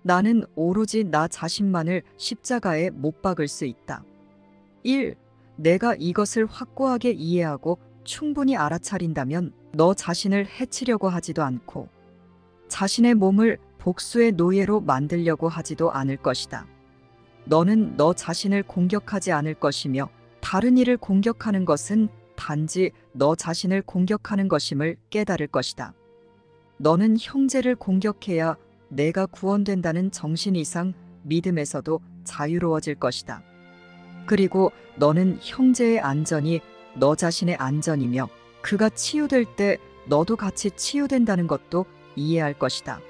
나는 오로지 나 자신만을 십자가에 못 박을 수 있다. 1. 내가 이것을 확고하게 이해하고 충분히 알아차린다면 너 자신을 해치려고 하지도 않고 자신의 몸을 복수의 노예로 만들려고 하지도 않을 것이다. 너는 너 자신을 공격하지 않을 것이며 다른 이를 공격하는 것은 단지 너 자신을 공격하는 것임을 깨달을 것이다. 너는 형제를 공격해야 내가 구원된다는 정신 이상 믿음에서도 자유로워질 것이다. 그리고 너는 형제의 안전이 너 자신의 안전이며 그가 치유될 때 너도 같이 치유된다는 것도 이해할 것이다.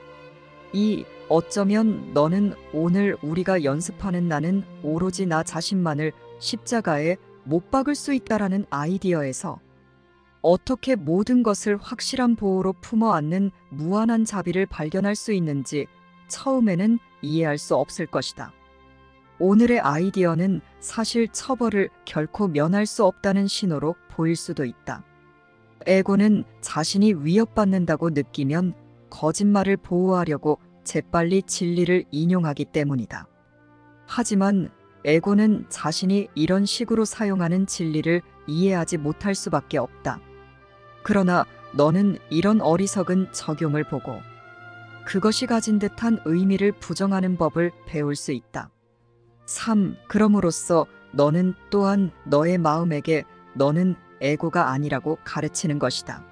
2. 어쩌면 너는 오늘 우리가 연습하는 나는 오로지 나 자신만을 십자가에 못 박을 수 있다라는 아이디어에서 어떻게 모든 것을 확실한 보호로 품어 안는 무한한 자비를 발견할 수 있는지 처음에는 이해할 수 없을 것이다. 오늘의 아이디어는 사실 처벌을 결코 면할 수 없다는 신호로 보일 수도 있다. 에고는 자신이 위협받는다고 느끼면 거짓말을 보호하려고 재빨리 진리를 인용하기 때문이다. 하지만 에고는 자신이 이런 식으로 사용하는 진리를 이해하지 못할 수밖에 없다. 그러나 너는 이런 어리석은 적용을 보고 그것이 가진 듯한 의미를 부정하는 법을 배울 수 있다. 3. 그럼으로써 너는 또한 너의 마음에게 너는 에고가 아니라고 가르치는 것이다.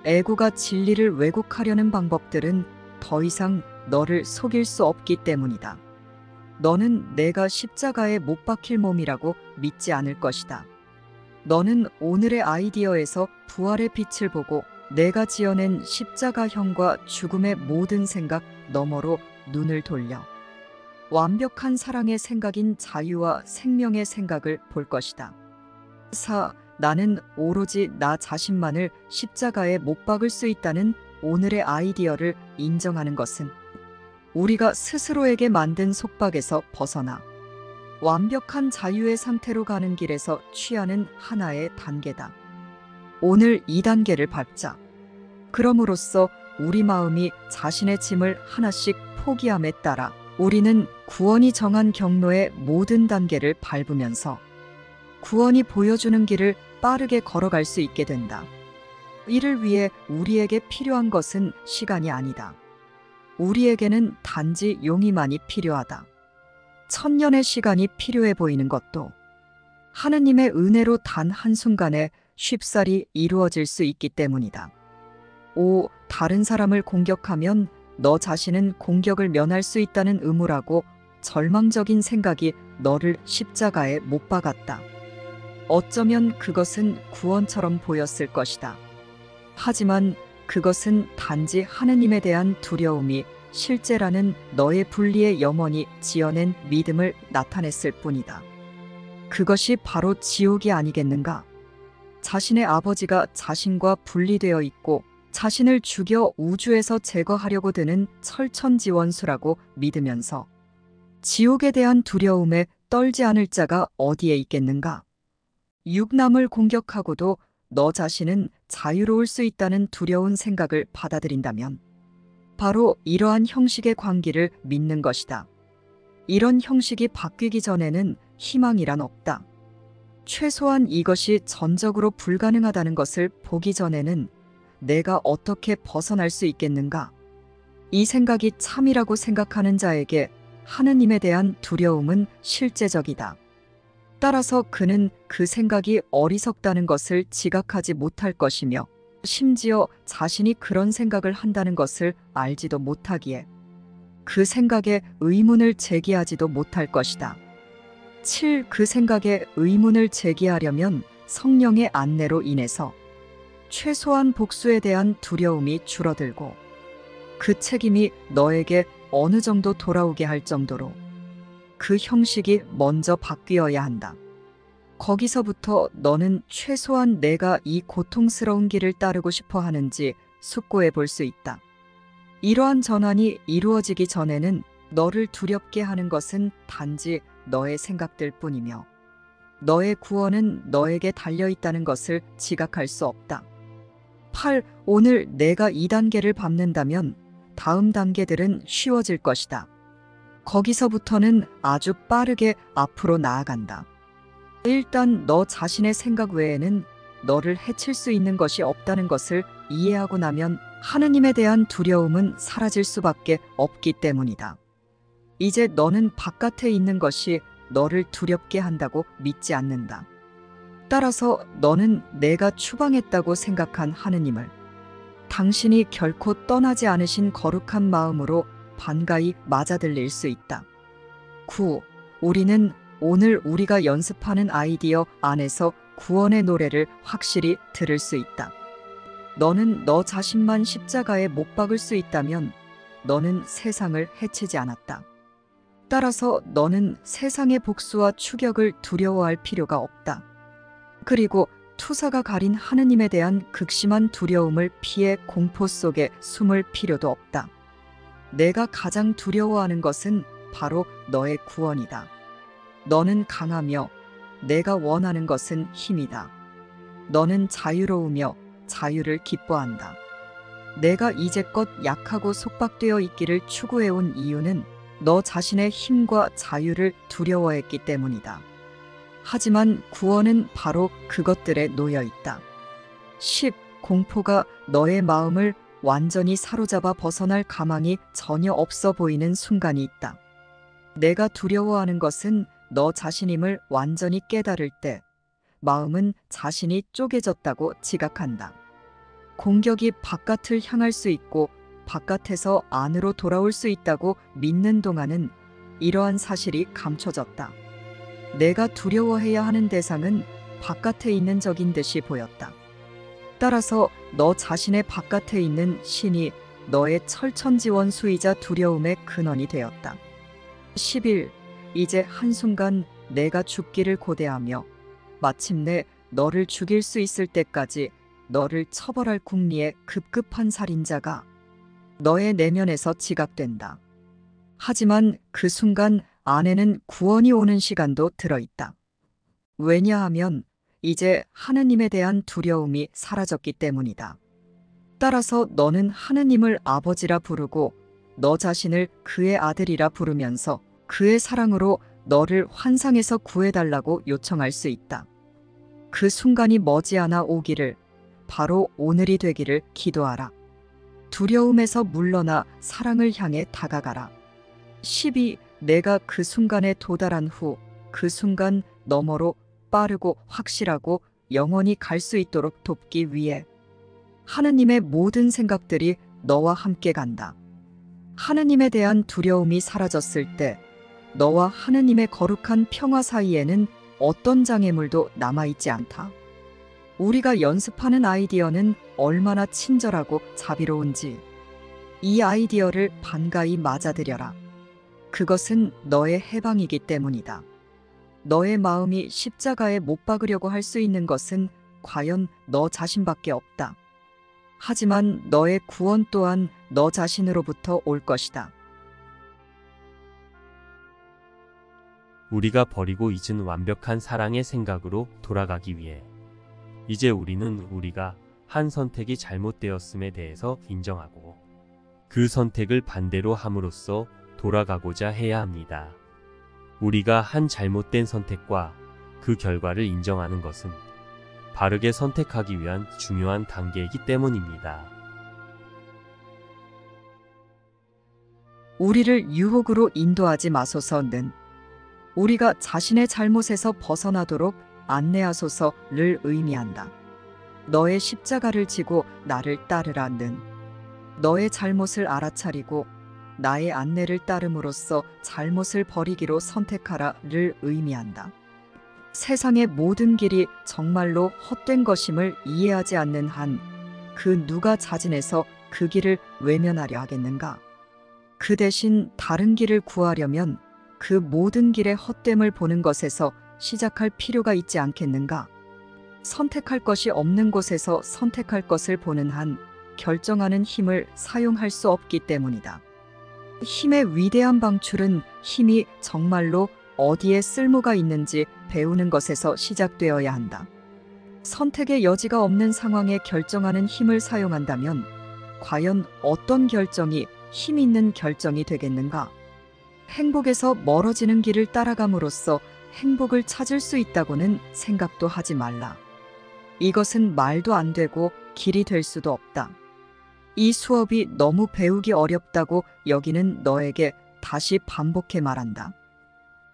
에고가 진리를 왜곡하려는 방법들은 더 이상 너를 속일 수 없기 때문이다. 너는 내가 십자가에 못 박힐 몸이라고 믿지 않을 것이다. 너는 오늘의 아이디어에서 부활의 빛을 보고 내가 지어낸 십자가형과 죽음의 모든 생각 너머로 눈을 돌려 완벽한 사랑의 생각인 자유와 생명의 생각을 볼 것이다. 4. 나는 오로지 나 자신만을 십자가에 못 박을 수 있다는 오늘의 아이디어를 인정하는 것은 우리가 스스로에게 만든 속박에서 벗어나 완벽한 자유의 상태로 가는 길에서 취하는 하나의 단계다. 오늘 이 단계를 밟자. 그럼으로써 우리 마음이 자신의 짐을 하나씩 포기함에 따라 우리는 구원이 정한 경로의 모든 단계를 밟으면서 구원이 보여주는 길을 빠르게 걸어갈 수 있게 된다. 이를 위해 우리에게 필요한 것은 시간이 아니다. 우리에게는 단지 용의만이 필요하다. 1000년의 시간이 필요해 보이는 것도 하느님의 은혜로 단 한순간에 쉽사리 이루어질 수 있기 때문이다. 5. 다른 사람을 공격하면 너 자신은 공격을 면할 수 있다는 의무라고 절망적인 생각이 너를 십자가에 못 박았다. 어쩌면 그것은 구원처럼 보였을 것이다. 하지만 그것은 단지 하느님에 대한 두려움이 실제라는 너의 분리의 염원이 지어낸 믿음을 나타냈을 뿐이다. 그것이 바로 지옥이 아니겠는가? 자신의 아버지가 자신과 분리되어 있고 자신을 죽여 우주에서 제거하려고 드는 철천지원수라고 믿으면서 지옥에 대한 두려움에 떨지 않을 자가 어디에 있겠는가? 육남을 공격하고도 너 자신은 자유로울 수 있다는 두려운 생각을 받아들인다면 바로 이러한 형식의 관계를 믿는 것이다. 이런 형식이 바뀌기 전에는 희망이란 없다. 최소한 이것이 전적으로 불가능하다는 것을 보기 전에는 내가 어떻게 벗어날 수 있겠는가? 이 생각이 참이라고 생각하는 자에게 하느님에 대한 두려움은 실제적이다. 따라서 그는 그 생각이 어리석다는 것을 지각하지 못할 것이며 심지어 자신이 그런 생각을 한다는 것을 알지도 못하기에 그 생각에 의문을 제기하지도 못할 것이다. 7. 그 생각에 의문을 제기하려면 성령의 안내로 인해서 최소한 복수에 대한 두려움이 줄어들고 그 책임이 너에게 어느 정도 돌아오게 할 정도로 그 형식이 먼저 바뀌어야 한다. 거기서부터 너는 최소한 내가 이 고통스러운 길을 따르고 싶어 하는지 숙고해 볼 수 있다. 이러한 전환이 이루어지기 전에는 너를 두렵게 하는 것은 단지 너의 생각들 뿐이며 너의 구원은 너에게 달려있다는 것을 지각할 수 없다. 8. 오늘 내가 이 단계를 밟는다면 다음 단계들은 쉬워질 것이다. 거기서부터는 아주 빠르게 앞으로 나아간다. 일단 너 자신의 생각 외에는 너를 해칠 수 있는 것이 없다는 것을 이해하고 나면 하느님에 대한 두려움은 사라질 수밖에 없기 때문이다. 이제 너는 바깥에 있는 것이 너를 두렵게 한다고 믿지 않는다. 따라서 너는 내가 추방했다고 생각한 하느님을 당신이 결코 떠나지 않으신 거룩한 마음으로 반가이 맞아들일 수 있다. 9. 우리는 오늘 우리가 연습하는 아이디어 안에서 구원의 노래를 확실히 들을 수 있다. 너는 너 자신만 십자가에 못 박을 수 있다면 너는 세상을 해치지 않았다. 따라서 너는 세상의 복수와 추격을 두려워할 필요가 없다. 그리고 투사가 가린 하느님에 대한 극심한 두려움을 피해 공포 속에 숨을 필요도 없다. 내가 가장 두려워하는 것은 바로 너의 구원이다. 너는 강하며 내가 원하는 것은 힘이다. 너는 자유로우며 자유를 기뻐한다. 내가 이제껏 약하고 속박되어 있기를 추구해온 이유는 너 자신의 힘과 자유를 두려워했기 때문이다. 하지만 구원은 바로 그것들에 놓여 있다. 10. 공포가 너의 마음을 완전히 사로잡아 벗어날 가망이 전혀 없어 보이는 순간이 있다. 내가 두려워하는 것은 너 자신임을 완전히 깨달을 때 마음은 자신이 쪼개졌다고 지각한다. 공격이 바깥을 향할 수 있고 바깥에서 안으로 돌아올 수 있다고 믿는 동안은 이러한 사실이 감춰졌다. 내가 두려워해야 하는 대상은 바깥에 있는 적인 듯이 보였다. 따라서 너 자신의 바깥에 있는 신이 너의 철천지원수이자 두려움의 근원이 되었다. 11. 이제 한순간 내가 죽기를 고대하며 마침내 너를 죽일 수 있을 때까지 너를 처벌할 궁리의 급급한 살인자가 너의 내면에서 지각된다. 하지만 그 순간 안에는 구원이 오는 시간도 들어있다. 왜냐하면 이제 하느님에 대한 두려움이 사라졌기 때문이다. 따라서 너는 하느님을 아버지라 부르고 너 자신을 그의 아들이라 부르면서 그의 사랑으로 너를 환상에서 구해달라고 요청할 수 있다. 그 순간이 머지않아 오기를, 바로 오늘이 되기를 기도하라. 두려움에서 물러나 사랑을 향해 다가가라. 12. 내가 그 순간에 도달한 후 그 순간 너머로 빠르고 확실하고 영원히 갈 수 있도록 돕기 위해 하느님의 모든 생각들이 너와 함께 간다. 하느님에 대한 두려움이 사라졌을 때 너와 하느님의 거룩한 평화 사이에는 어떤 장애물도 남아있지 않다. 우리가 연습하는 아이디어는 얼마나 친절하고 자비로운지 이 아이디어를 반가이 맞아들여라. 그것은 너의 해방이기 때문이다. 너의 마음이 십자가에 못 박으려고 할 수 있는 것은 과연 너 자신밖에 없다. 하지만 너의 구원 또한 너 자신으로부터 올 것이다. 우리가 버리고 잊은 완벽한 사랑의 생각으로 돌아가기 위해 이제 우리는 우리가 한 선택이 잘못되었음에 대해서 인정하고 그 선택을 반대로 함으로써 돌아가고자 해야 합니다. 우리가 한 잘못된 선택과 그 결과를 인정하는 것은 바르게 선택하기 위한 중요한 단계이기 때문입니다. 우리를 유혹으로 인도하지 마소서는 우리가 자신의 잘못에서 벗어나도록 안내하소서를 의미한다. 너의 십자가를 지고 나를 따르라는 너의 잘못을 알아차리고 나의 안내를 따름으로써 잘못을 버리기로 선택하라를 의미한다. 세상의 모든 길이 정말로 헛된 것임을 이해하지 않는 한 그 누가 자진해서 그 길을 외면하려 하겠는가? 그 대신 다른 길을 구하려면 그 모든 길의 헛됨을 보는 것에서 시작할 필요가 있지 않겠는가? 선택할 것이 없는 곳에서 선택할 것을 보는 한 결정하는 힘을 사용할 수 없기 때문이다. 힘의 위대한 방출은 힘이 정말로 어디에 쓸모가 있는지 배우는 것에서 시작되어야 한다. 선택의 여지가 없는 상황에 결정하는 힘을 사용한다면 과연 어떤 결정이 힘 있는 결정이 되겠는가? 행복에서 멀어지는 길을 따라감으로써 행복을 찾을 수 있다고는 생각도 하지 말라. 이것은 말도 안 되고 길이 될 수도 없다. 이 수업이 너무 배우기 어렵다고 여기는 너에게 다시 반복해 말한다.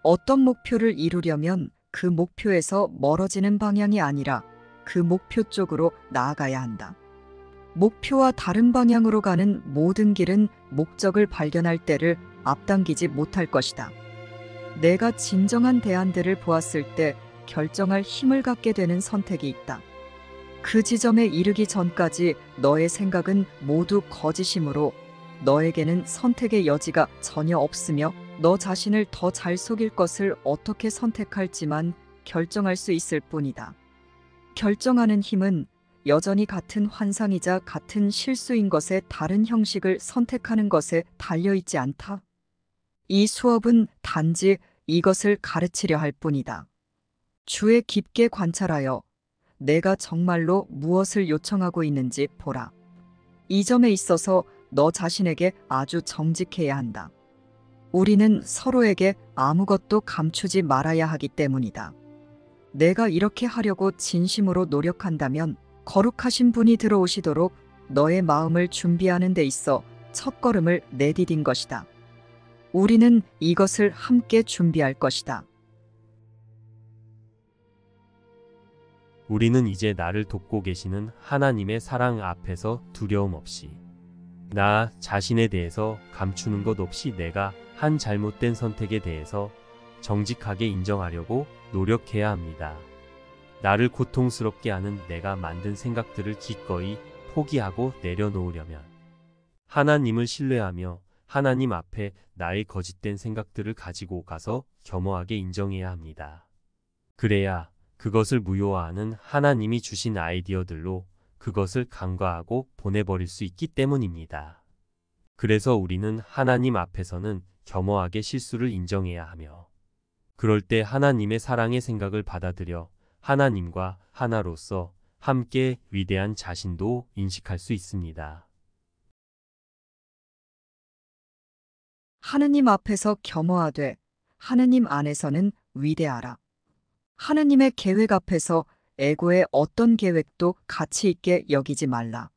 어떤 목표를 이루려면 그 목표에서 멀어지는 방향이 아니라 그 목표 쪽으로 나아가야 한다. 목표와 다른 방향으로 가는 모든 길은 목적을 발견할 때를 앞당기지 못할 것이다. 내가 진정한 대안들을 보았을 때 결정할 힘을 갖게 되는 선택이 있다. 그 지점에 이르기 전까지 너의 생각은 모두 거짓이므로 너에게는 선택의 여지가 전혀 없으며 너 자신을 더 잘 속일 것을 어떻게 선택할지만 결정할 수 있을 뿐이다. 결정하는 힘은 여전히 같은 환상이자 같은 실수인 것에 다른 형식을 선택하는 것에 달려있지 않다. 이 수업은 단지 이것을 가르치려 할 뿐이다. 주에 깊게 관찰하여 내가 정말로 무엇을 요청하고 있는지 보라. 이 점에 있어서 너 자신에게 아주 정직해야 한다. 우리는 서로에게 아무것도 감추지 말아야 하기 때문이다. 내가 이렇게 하려고 진심으로 노력한다면 거룩하신 분이 들어오시도록 너의 마음을 준비하는 데 있어 첫걸음을 내디딘 것이다. 우리는 이것을 함께 준비할 것이다. 우리는 이제 나를 돕고 계시는 하나님의 사랑 앞에서 두려움 없이 나 자신에 대해서 감추는 것 없이 내가 한 잘못된 선택에 대해서 정직하게 인정하려고 노력해야 합니다. 나를 고통스럽게 하는 내가 만든 생각들을 기꺼이 포기하고 내려놓으려면 하나님을 신뢰하며 하나님 앞에 나의 거짓된 생각들을 가지고 가서 겸허하게 인정해야 합니다. 그래야 그것을 무효화하는 하나님이 주신 아이디어들로 그것을 간과하고 보내버릴 수 있기 때문입니다. 그래서 우리는 하나님 앞에서는 겸허하게 실수를 인정해야 하며 그럴 때 하나님의 사랑의 생각을 받아들여 하나님과 하나로서 함께 위대한 자신도 인식할 수 있습니다. 하느님 앞에서 겸허하되 하느님 안에서는 위대하라. 하느님의 계획 앞에서 에고의 어떤 계획도 가치 있게 여기지 말라.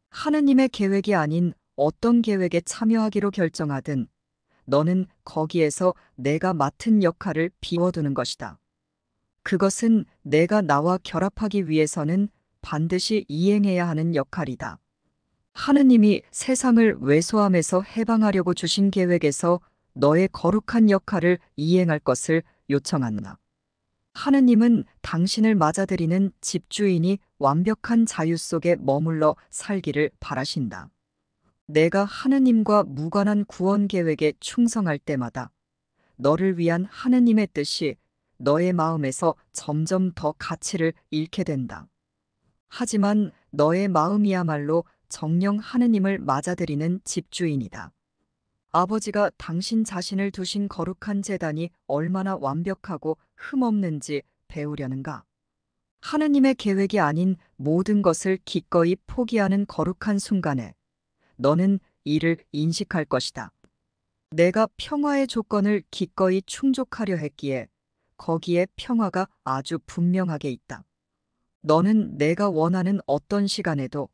하느님의 계획이 아닌 어떤 계획에 참여하기로 결정하든 너는 거기에서 내가 맡은 역할을 비워두는 것이다. 그것은 내가 나와 결합하기 위해서는 반드시 이행해야 하는 역할이다. 하느님이 세상을 왜소함에서 해방하려고 주신 계획에서 너의 거룩한 역할을 이행할 것을 요청한다. 하느님은 당신을 맞아들이는 집주인이 완벽한 자유 속에 머물러 살기를 바라신다. 내가 하느님과 무관한 구원 계획에 충성할 때마다 너를 위한 하느님의 뜻이 너의 마음에서 점점 더 가치를 잃게 된다. 하지만 너의 마음이야말로 정녕 하느님을 맞아들이는 집주인이다. 아버지가 당신 자신을 두신 거룩한 제단이 얼마나 완벽하고 흠없는지 배우려는가? 하느님의 계획이 아닌 모든 것을 기꺼이 포기하는 거룩한 순간에 너는 이를 인식할 것이다. 내가 평화의 조건을 기꺼이 충족하려 했기에 거기에 평화가 아주 분명하게 있다. 너는 내가 원하는 어떤 시간에도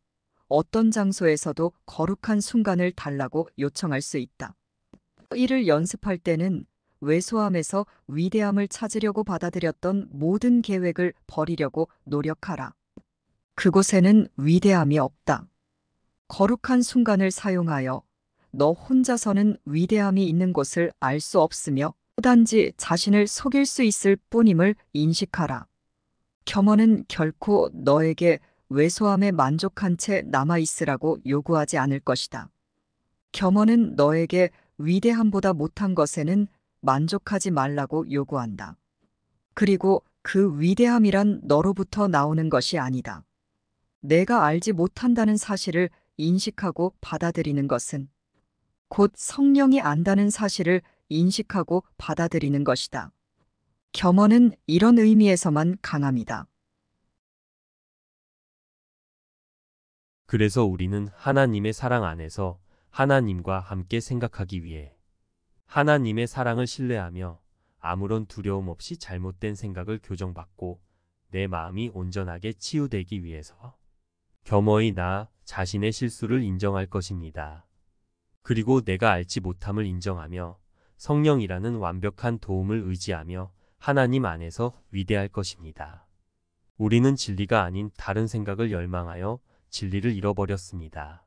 어떤 장소에서도 거룩한 순간을 달라고 요청할 수 있다. 이를 연습할 때는 왜소함에서 위대함을 찾으려고 받아들였던 모든 계획을 버리려고 노력하라. 그곳에는 위대함이 없다. 거룩한 순간을 사용하여 너 혼자서는 위대함이 있는 곳을 알 수 없으며 단지 자신을 속일 수 있을 뿐임을 인식하라. 겸허는 결코 너에게 왜소함에 만족한 채 남아있으라고 요구하지 않을 것이다. 겸허는 너에게 위대함보다 못한 것에는 만족하지 말라고 요구한다. 그리고 그 위대함이란 너로부터 나오는 것이 아니다. 내가 알지 못한다는 사실을 인식하고 받아들이는 것은 곧 성령이 안다는 사실을 인식하고 받아들이는 것이다. 겸허는 이런 의미에서만 강합니다. 그래서 우리는 하나님의 사랑 안에서 하나님과 함께 생각하기 위해 하나님의 사랑을 신뢰하며 아무런 두려움 없이 잘못된 생각을 교정받고 내 마음이 온전하게 치유되기 위해서 겸허히 나 자신의 실수를 인정할 것입니다. 그리고 내가 알지 못함을 인정하며 성령이라는 완벽한 도움을 의지하며 하나님 안에서 위대할 것입니다. 우리는 진리가 아닌 다른 생각을 열망하여 진리를 잃어버렸습니다.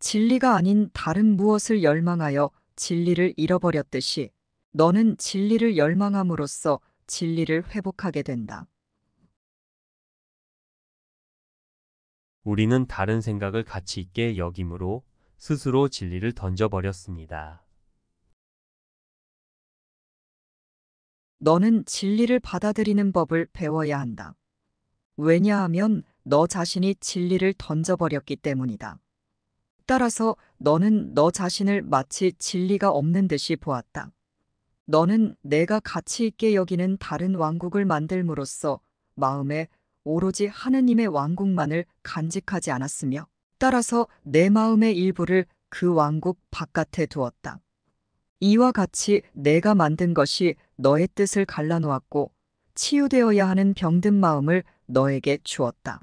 진리가 아닌 다른 무엇을 열망하여 진리를 잃어버렸듯이 너는 진리를 열망함으로써 진리를 회복하게 된다. 우리는 다른 생각을 가치 있게 여김으로 스스로 진리를 던져버렸습니다. 너는 진리를 받아들이는 법을 배워야 한다. 왜냐하면 너 자신이 진리를 던져버렸기 때문이다. 따라서 너는 너 자신을 마치 진리가 없는 듯이 보았다. 너는 내가 가치 있게 여기는 다른 왕국을 만들므로써 마음에 오로지 하느님의 왕국만을 간직하지 않았으며, 따라서 내 마음의 일부를 그 왕국 바깥에 두었다. 이와 같이 내가 만든 것이 너의 뜻을 갈라놓았고 치유되어야 하는 병든 마음을 너에게 주었다.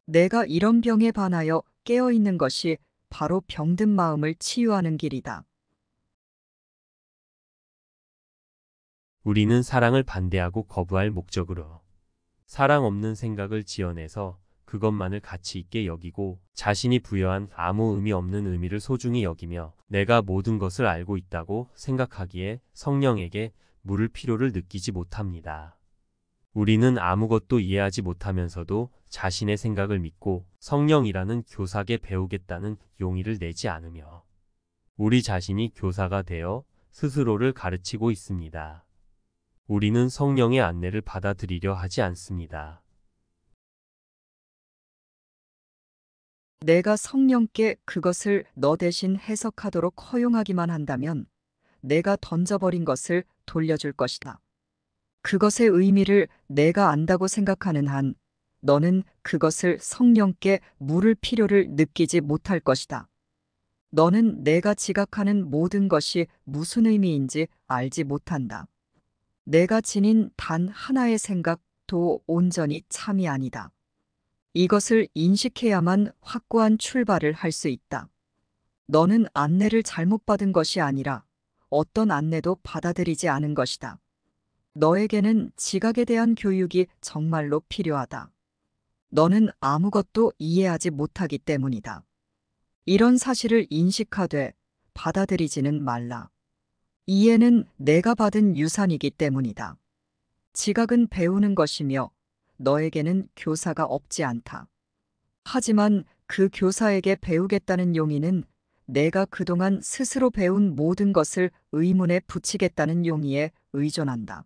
내가 이런 병에 반하여 깨어있는 것이 바로 병든 마음을 치유하는 길이다. 우리는 사랑을 반대하고 거부할 목적으로 사랑 없는 생각을 지어내서 그것만을 가치 있게 여기고 자신이 부여한 아무 의미 없는 의미를 소중히 여기며 내가 모든 것을 알고 있다고 생각하기에 성령에게 물을 필요를 느끼지 못합니다. 우리는 아무것도 이해하지 못하면서도 자신의 생각을 믿고 성령이라는 교사에게 배우겠다는 용의를 내지 않으며 우리 자신이 교사가 되어 스스로를 가르치고 있습니다. 우리는 성령의 안내를 받아들이려 하지 않습니다. 내가 성령께 그것을 너 대신 해석하도록 허용하기만 한다면 내가 던져버린 것을 돌려줄 것이다. 그것의 의미를 내가 안다고 생각하는 한 너는 그것을 성령께 물을 필요를 느끼지 못할 것이다. 너는 내가 지각하는 모든 것이 무슨 의미인지 알지 못한다. 내가 지닌 단 하나의 생각도 온전히 참이 아니다. 이것을 인식해야만 확고한 출발을 할 수 있다. 너는 안내를 잘못 받은 것이 아니라 어떤 안내도 받아들이지 않은 것이다. 너에게는 지각에 대한 교육이 정말로 필요하다. 너는 아무것도 이해하지 못하기 때문이다. 이런 사실을 인식하되 받아들이지는 말라. 이해는 내가 받은 유산이기 때문이다. 지각은 배우는 것이며 너에게는 교사가 없지 않다. 하지만 그 교사에게 배우겠다는 용의는 내가 그동안 스스로 배운 모든 것을 의문에 붙이겠다는 용의에 의존한다.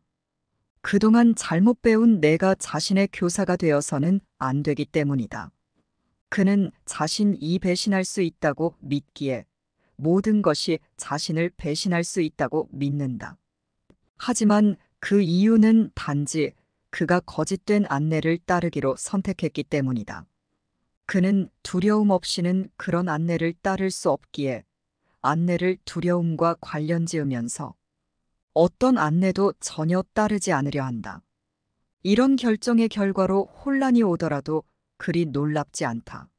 그동안 잘못 배운 내가 자신의 교사가 되어서는 안 되기 때문이다. 그는 자신이 배신할 수 있다고 믿기에 모든 것이 자신을 배신할 수 있다고 믿는다. 하지만 그 이유는 단지 그가 거짓된 안내를 따르기로 선택했기 때문이다. 그는 두려움 없이는 그런 안내를 따를 수 없기에 안내를 두려움과 관련 지으면서 어떤 안내도 전혀 따르지 않으려 한다. 이런 결정의 결과로 혼란이 오더라도 그리 놀랍지 않다.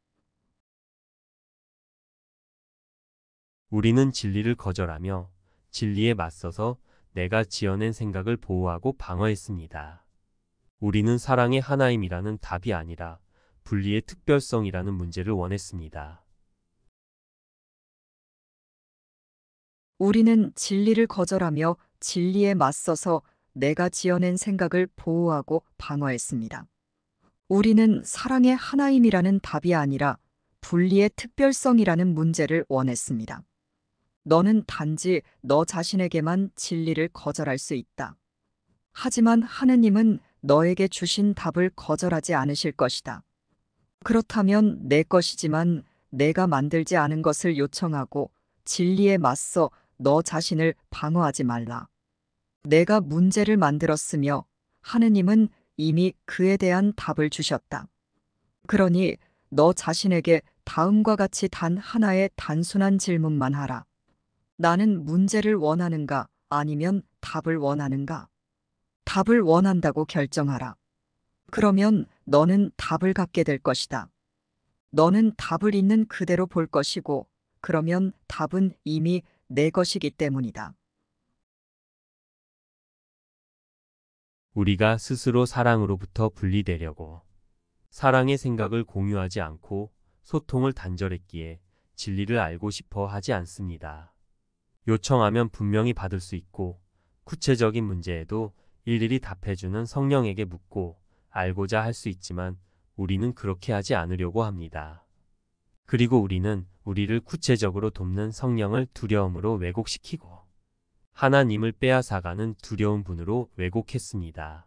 우리는 진리를 거절하며 진리에 맞서서 내가 지어낸 생각을 보호하고 방어했습니다. 우리는 사랑의 하나임이라는 답이 아니라 분리의 특별성이라는 문제를 원했습니다. 우리는 진리를 거절하며 진리에 맞서서 내가 지어낸 생각을 보호하고 방어했습니다. 우리는 사랑의 하나임이라는 답이 아니라 분리의 특별성이라는 문제를 원했습니다. 너는 단지 너 자신에게만 진리를 거절할 수 있다. 하지만 하느님은 너에게 주신 답을 거절하지 않으실 것이다. 그렇다면 내 것이지만 내가 만들지 않은 것을 요청하고 진리에 맞서 너 자신을 방어하지 말라. 내가 문제를 만들었으며 하느님은 이미 그에 대한 답을 주셨다. 그러니 너 자신에게 다음과 같이 단 하나의 단순한 질문만 하라. 나는 문제를 원하는가 아니면 답을 원하는가? 답을 원한다고 결정하라. 그러면 너는 답을 갖게 될 것이다. 너는 답을 있는 그대로 볼 것이고, 그러면 답은 이미 내 것이기 때문이다. 우리가 스스로 사랑으로부터 분리되려고 사랑의 생각을 공유하지 않고 소통을 단절했기에 진리를 알고 싶어 하지 않습니다. 요청하면 분명히 받을 수 있고 구체적인 문제에도 일일이 답해주는 성령에게 묻고 알고자 할 수 있지만 우리는 그렇게 하지 않으려고 합니다. 그리고 우리는 우리를 구체적으로 돕는 성령을 두려움으로 왜곡시키고 하나님을 빼앗아가는 두려운 분으로 왜곡했습니다.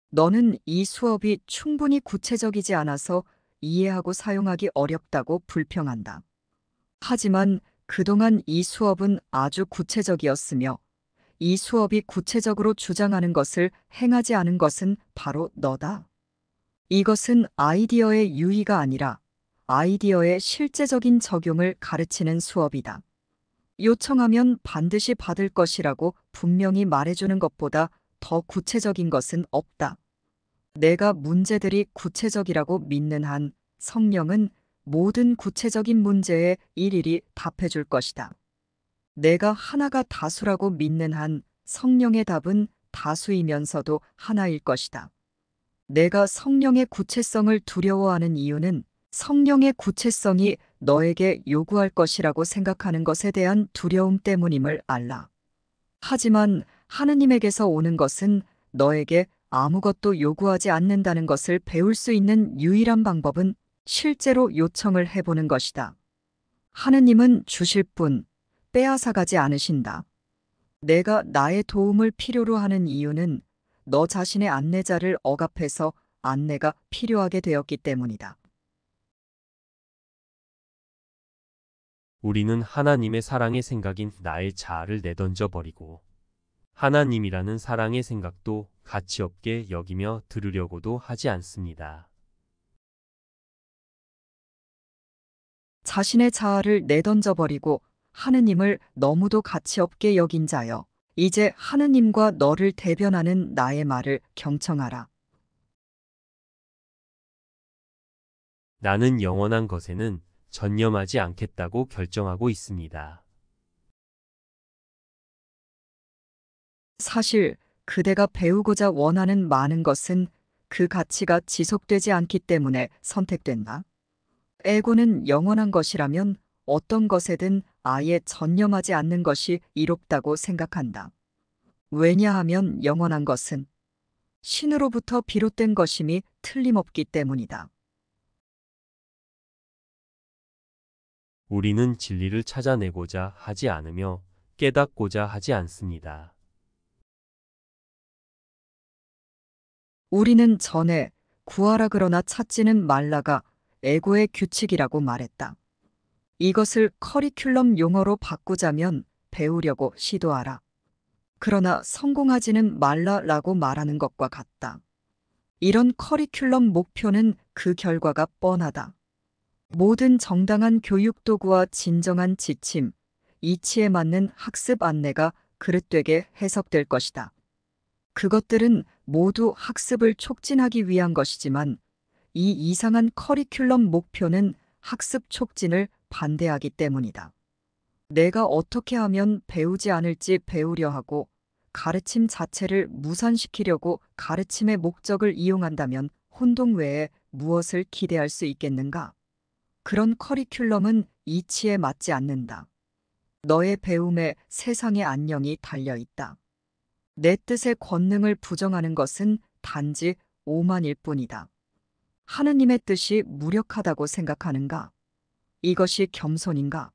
너는 이 수업이 충분히 구체적이지 않아서 이해하고 사용하기 어렵다고 불평한다. 하지만 그동안 이 수업은 아주 구체적이었으며 이 수업이 구체적으로 주장하는 것을 행하지 않은 것은 바로 너다. 이것은 아이디어의 유의가 아니라 아이디어의 실제적인 적용을 가르치는 수업이다. 요청하면 반드시 받을 것이라고 분명히 말해주는 것보다 더 구체적인 것은 없다. 내가 문제들이 구체적이라고 믿는 한 성령은 모든 구체적인 문제에 일일이 답해줄 것이다. 내가 하나가 다수라고 믿는 한 성령의 답은 다수이면서도 하나일 것이다. 내가 성령의 구체성을 두려워하는 이유는 성령의 구체성이 너에게 요구할 것이라고 생각하는 것에 대한 두려움 때문임을 알라. 하지만 하느님에게서 오는 것은 너에게 아무것도 요구하지 않는다는 것을 배울 수 있는 유일한 방법은 실제로 요청을 해보는 것이다. 하느님은 주실 뿐 빼앗아가지 않으신다. 내가 나의 도움을 필요로 하는 이유는 너 자신의 안내자를 억압해서 안내가 필요하게 되었기 때문이다. 우리는 하나님의 사랑의 생각인 나의 자아를 내던져 버리고 하나님이라는 사랑의 생각도 가치 없게 여기며 들으려고도 하지 않습니다. 자신의 자아를 내던져 버리고 하느님을 너무도 가치 없게 여긴 자여, 이제 하느님과 너를 대변하는 나의 말을 경청하라. 나는 영원한 것에는 전념하지 않겠다고 결정하고 있습니다. 사실 그대가 배우고자 원하는 많은 것은 그 가치가 지속되지 않기 때문에 선택된다. 에고는 영원한 것이라면 어떤 것에든 아예 전념하지 않는 것이 이롭다고 생각한다. 왜냐하면 영원한 것은 신으로부터 비롯된 것임이 틀림없기 때문이다. 우리는 진리를 찾아내고자 하지 않으며 깨닫고자 하지 않습니다. 우리는 전에 구하라 그러나 찾지는 말라가 에고의 규칙이라고 말했다. 이것을 커리큘럼 용어로 바꾸자면 배우려고 시도하라. 그러나 성공하지는 말라라고 말하는 것과 같다. 이런 커리큘럼 목표는 그 결과가 뻔하다. 모든 정당한 교육 도구와 진정한 지침, 이치에 맞는 학습 안내가 그릇되게 해석될 것이다. 그것들은 모두 학습을 촉진하기 위한 것이지만 이 이상한 커리큘럼 목표는 학습 촉진을 반대하기 때문이다. 내가 어떻게 하면 배우지 않을지 배우려 하고 가르침 자체를 무산시키려고 가르침의 목적을 이용한다면 혼동 외에 무엇을 기대할 수 있겠는가? 그런 커리큘럼은 이치에 맞지 않는다. 너의 배움에 세상의 안녕이 달려 있다. 내 뜻의 권능을 부정하는 것은 단지 오만일 뿐이다. 하느님의 뜻이 무력하다고 생각하는가? 이것이 겸손인가?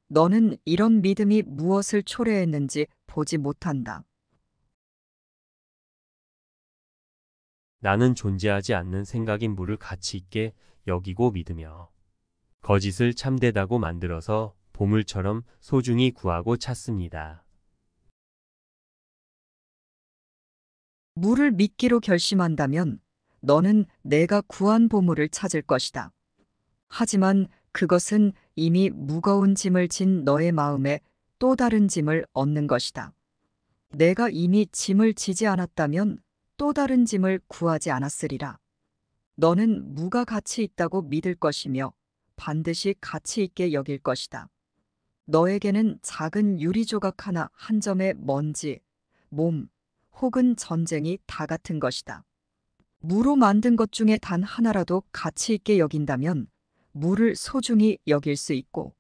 너는 이런 믿음이 무엇을 초래했는지 보지 못한다. 나는 존재하지 않는 생각인 물을 가치 있게 여기고 믿으며 거짓을 참되다고 만들어서 보물처럼 소중히 구하고 찾습니다. 물을 믿기로 결심한다면 너는 내가 구한 보물을 찾을 것이다. 하지만 그것은 이미 무거운 짐을 진 너의 마음에 또 다른 짐을 얻는 것이다. 내가 이미 짐을 지지 않았다면 또 다른 짐을 구하지 않았으리라. 너는 무가 가치 있다고 믿을 것이며 반드시 가치 있게 여길 것이다. 너에게는 작은 유리 조각 하나 한 점의 먼지, 몸, 혹은 전쟁이 다 같은 것이다. 무로 만든 것 중에 단 하나라도 가치 있게 여긴다면 무를 소중히 여길 수 있고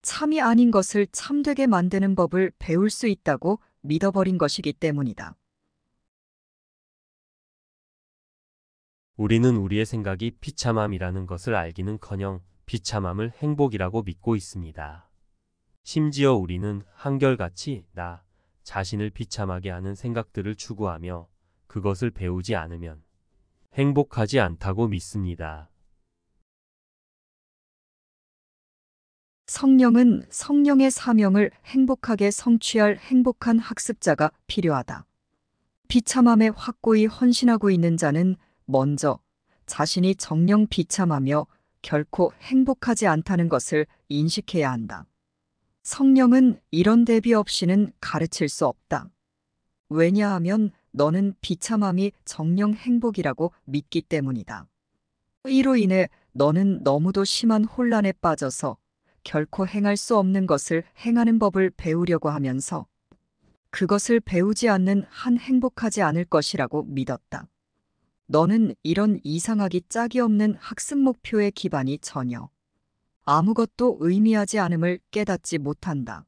참이 아닌 것을 참되게 만드는 법을 배울 수 있다고 믿어버린 것이기 때문이다. 우리는 우리의 생각이 비참함이라는 것을 알기는커녕 비참함을 행복이라고 믿고 있습니다. 심지어 우리는 한결같이 나 자신을 비참하게 하는 생각들을 추구하며 그것을 배우지 않으면 행복하지 않다고 믿습니다. 성령은 성령의 사명을 행복하게 성취할 행복한 학습자가 필요하다. 비참함에 확고히 헌신하고 있는 자는 먼저 자신이 정령 비참하며 결코 행복하지 않다는 것을 인식해야 한다. 성령은 이런 대비 없이는 가르칠 수 없다. 왜냐하면 너는 비참함이 정령 행복이라고 믿기 때문이다. 이로 인해 너는 너무도 심한 혼란에 빠져서 결코 행할 수 없는 것을 행하는 법을 배우려고 하면서 그것을 배우지 않는 한 행복하지 않을 것이라고 믿었다. 너는 이런 이상하기 짝이 없는 학습 목표의 기반이 전혀 아무것도 의미하지 않음을 깨닫지 못한다.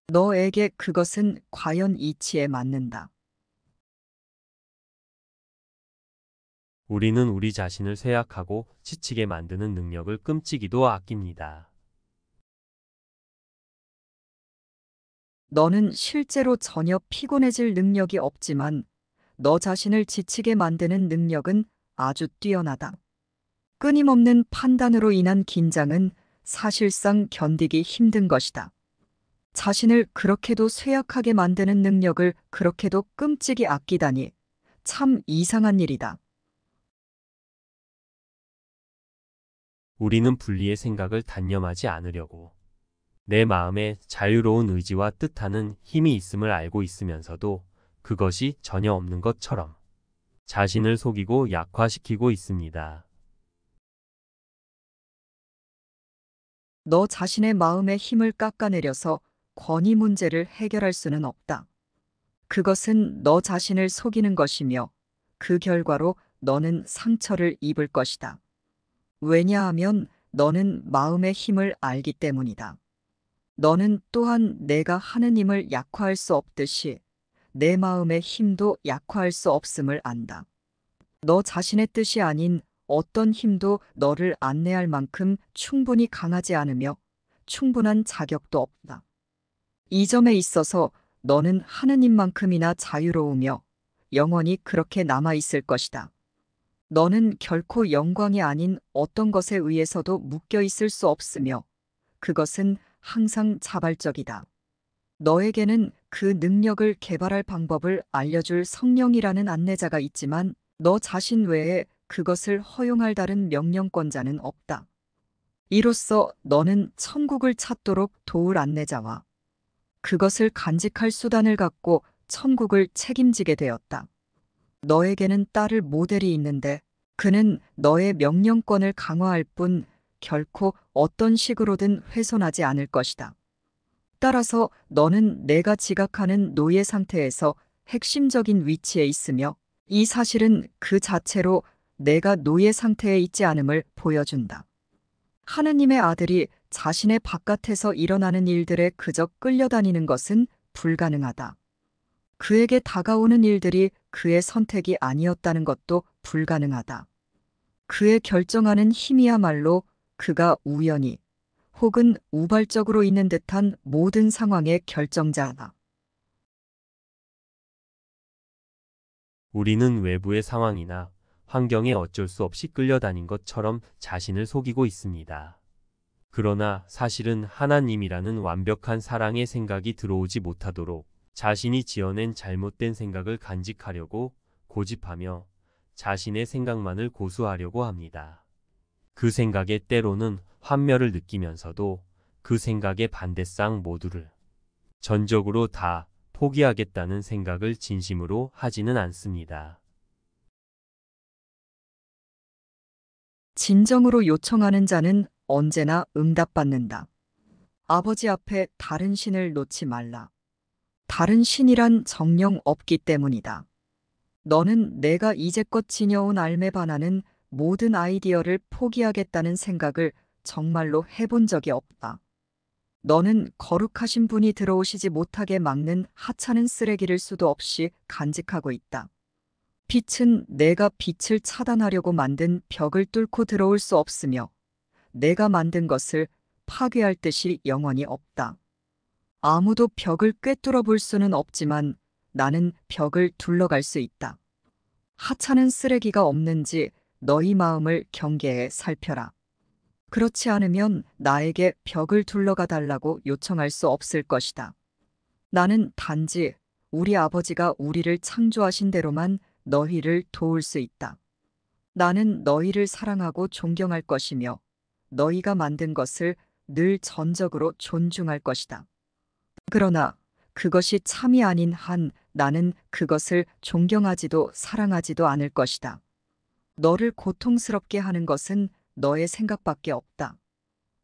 너에게 그것은 과연 이치에 맞는다. 우리는 우리 자신을 쇠약하고 지치게 만드는 능력을 끔찍이도 아낍니다. 너는 실제로 전혀 피곤해질 능력이 없지만 너 자신을 지치게 만드는 능력은 아주 뛰어나다. 끊임없는 판단으로 인한 긴장은 사실상 견디기 힘든 것이다. 자신을 그렇게도 쇠약하게 만드는 능력을 그렇게도 끔찍이 아끼다니 참 이상한 일이다. 우리는 분리의 생각을 단념하지 않으려고 내 마음에 자유로운 의지와 뜻하는 힘이 있음을 알고 있으면서도 그것이 전혀 없는 것처럼 자신을 속이고 약화시키고 있습니다. 너 자신의 마음의 힘을 깎아내려서 권위 문제를 해결할 수는 없다. 그것은 너 자신을 속이는 것이며 그 결과로 너는 상처를 입을 것이다. 왜냐하면 너는 마음의 힘을 알기 때문이다. 너는 또한 내가 하는 힘을 약화할 수 없듯이 내 마음의 힘도 약화할 수 없음을 안다. 너 자신의 뜻이 아닌 어떤 힘도 너를 안내할 만큼 충분히 강하지 않으며 충분한 자격도 없다. 이 점에 있어서 너는 하느님만큼이나 자유로우며 영원히 그렇게 남아있을 것이다. 너는 결코 영광이 아닌 어떤 것에 의해서도 묶여 있을 수 없으며 그것은 항상 자발적이다. 너에게는 그 능력을 개발할 방법을 알려줄 성령이라는 안내자가 있지만 너 자신 외에 그것을 허용할 다른 명령권자는 없다. 이로써 너는 천국을 찾도록 도울 안내자와 그것을 간직할 수단을 갖고 천국을 책임지게 되었다. 너에게는 따를 모델이 있는데 그는 너의 명령권을 강화할 뿐 결코 어떤 식으로든 훼손하지 않을 것이다. 따라서 너는 내가 지각하는 노예 상태에서 핵심적인 위치에 있으며 이 사실은 그 자체로 내가 노예 상태에 있지 않음을 보여준다. 하느님의 아들이 자신의 바깥에서 일어나는 일들에 그저 끌려다니는 것은 불가능하다. 그에게 다가오는 일들이 그의 선택이 아니었다는 것도 불가능하다. 그의 결정하는 힘이야말로 그가 우연히 혹은 우발적으로 있는 듯한 모든 상황의 결정자다. 우리는 외부의 상황이나 환경에 어쩔 수 없이 끌려다닌 것처럼 자신을 속이고 있습니다. 그러나 사실은 하나님이라는 완벽한 사랑의 생각이 들어오지 못하도록 자신이 지어낸 잘못된 생각을 간직하려고 고집하며 자신의 생각만을 고수하려고 합니다. 그 생각에 때로는 환멸을 느끼면서도 그 생각의 반대쌍 모두를 전적으로 다 포기하겠다는 생각을 진심으로 하지는 않습니다. 진정으로 요청하는 자는 언제나 응답받는다. 아버지 앞에 다른 신을 놓지 말라. 다른 신이란 정령 없기 때문이다. 너는 내가 이제껏 지녀온 알매 반하는 모든 아이디어를 포기하겠다는 생각을 정말로 해본 적이 없다. 너는 거룩하신 분이 들어오시지 못하게 막는 하찮은 쓰레기를 수도 없이 간직하고 있다. 빛은 내가 빛을 차단하려고 만든 벽을 뚫고 들어올 수 없으며 내가 만든 것을 파괴할 뜻이 영원히 없다. 아무도 벽을 꿰뚫어 볼 수는 없지만 나는 벽을 둘러갈 수 있다. 하찮은 쓰레기가 없는지 너희 마음을 경계해 살펴라. 그렇지 않으면 나에게 벽을 둘러가 달라고 요청할 수 없을 것이다. 나는 단지 우리 아버지가 우리를 창조하신 대로만 너희를 도울 수 있다. 나는 너희를 사랑하고 존경할 것이며 너희가 만든 것을 늘 전적으로 존중할 것이다. 그러나 그것이 참이 아닌 한 나는 그것을 존경하지도 사랑하지도 않을 것이다. 너를 고통스럽게 하는 것은 너의 생각밖에 없다.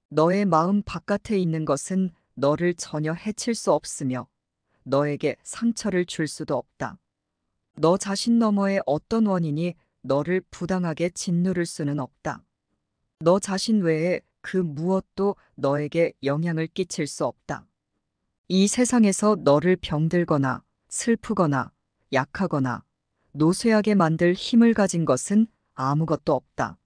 너의 마음 바깥에 있는 것은 너를 전혀 해칠 수 없으며 너에게 상처를 줄 수도 없다. 너 자신 너머의 어떤 원인이 너를 부당하게 짓누를 수는 없다. 너 자신 외에 그 무엇도 너에게 영향을 끼칠 수 없다. 이 세상에서 너를 병들거나 슬프거나 약하거나 노쇠하게 만들 힘을 가진 것은 아무것도 없다.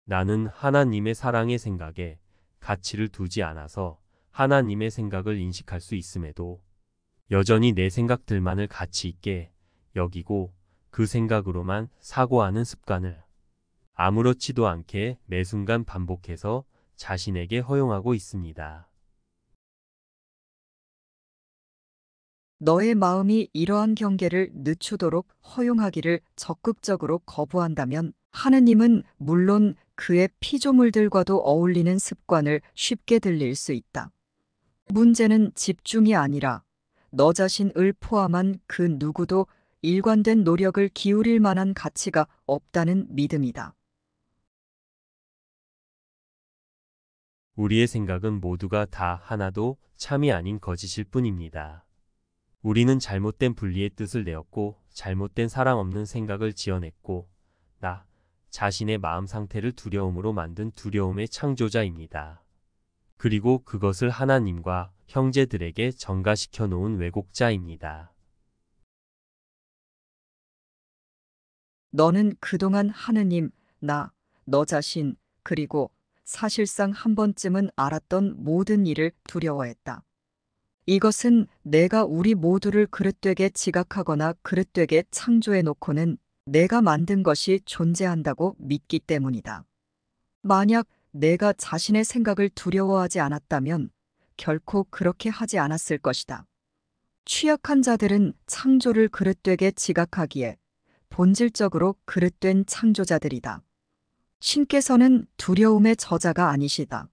나는 하나님의 사랑의 생각에 가치를 두지 않아서 하나님의 생각을 인식할 수 있음에도 여전히 내 생각들만을 가치 있게 여기고 그 생각으로만 사고하는 습관을 아무렇지도 않게 매 순간 반복해서 자신에게 허용하고 있습니다. 너의 마음이 이러한 경계를 늦추도록 허용하기를 적극적으로 거부한다면 하느님은 물론 그의 피조물들과도 어울리는 습관을 쉽게 들릴 수 있다. 문제는 집중이 아니라 너 자신을 포함한 그 누구도 일관된 노력을 기울일 만한 가치가 없다는 믿음이다. 우리의 생각은 모두가 다 하나도 참이 아닌 거짓일 뿐입니다. 우리는 잘못된 분리의 뜻을 내었고 잘못된 사랑 없는 생각을 지어냈고 나 자신의 마음 상태를 두려움으로 만든 두려움의 창조자입니다. 그리고 그것을 하나님과 형제들에게 전가시켜 놓은 왜곡자입니다. 너는 그동안 하느님, 너 자신, 그리고 사실상 한 번쯤은 알았던 모든 일을 두려워했다. 이것은 내가 우리 모두를 그릇되게 지각하거나 그릇되게 창조해 놓고는 내가 만든 것이 존재한다고 믿기 때문이다. 만약 내가 자신의 생각을 두려워하지 않았다면 결코 그렇게 하지 않았을 것이다. 취약한 자들은 창조를 그릇되게 지각하기에 본질적으로 그릇된 창조자들이다. 신께서는 두려움의 저자가 아니시다.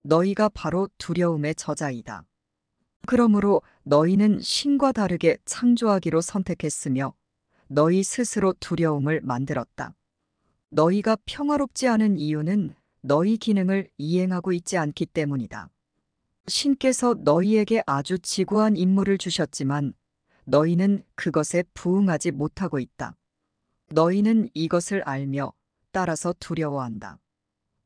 너희가 바로 두려움의 저자이다. 그러므로 너희는 신과 다르게 창조하기로 선택했으며 너희 스스로 두려움을 만들었다. 너희가 평화롭지 않은 이유는 너희 기능을 이행하고 있지 않기 때문이다. 신께서 너희에게 아주 지고한 임무를 주셨지만 너희는 그것에 부응하지 못하고 있다. 너희는 이것을 알며 따라서 두려워한다.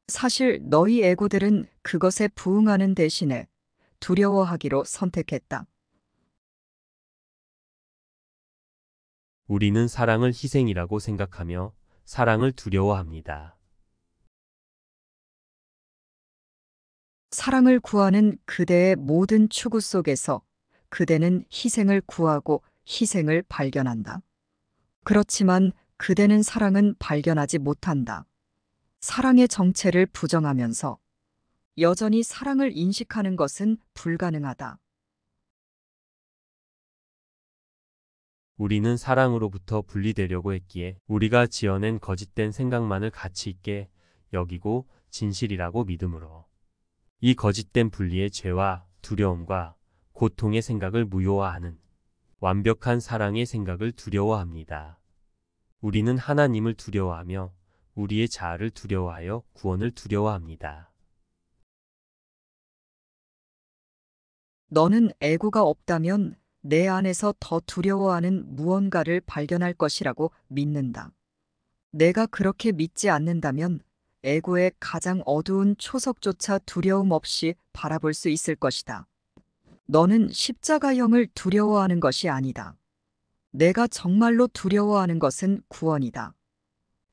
사실 너희 에고들은 그것에 부응하는 대신에 두려워하기로 선택했다. 우리는 사랑을 희생이라고 생각하며 사랑을 두려워합니다. 사랑을 구하는 그대의 모든 추구 속에서 그대는 희생을 구하고 희생을 발견한다. 그렇지만 그대는 사랑은 발견하지 못한다. 사랑의 정체를 부정하면서 여전히 사랑을 인식하는 것은 불가능하다. 우리는 사랑으로부터 분리되려고 했기에 우리가 지어낸 거짓된 생각만을 가치 있게 여기고 진실이라고 믿음으로 이 거짓된 분리의 죄와 두려움과 고통의 생각을 무효화하는 완벽한 사랑의 생각을 두려워합니다. 우리는 하나님을 두려워하며 우리의 자아를 두려워하여 구원을 두려워합니다. 너는 애고가 없다면 내 안에서 더 두려워하는 무언가를 발견할 것이라고 믿는다. 내가 그렇게 믿지 않는다면 애고의 가장 어두운 초석조차 두려움 없이 바라볼 수 있을 것이다. 너는 십자가형을 두려워하는 것이 아니다. 내가 정말로 두려워하는 것은 구원이다.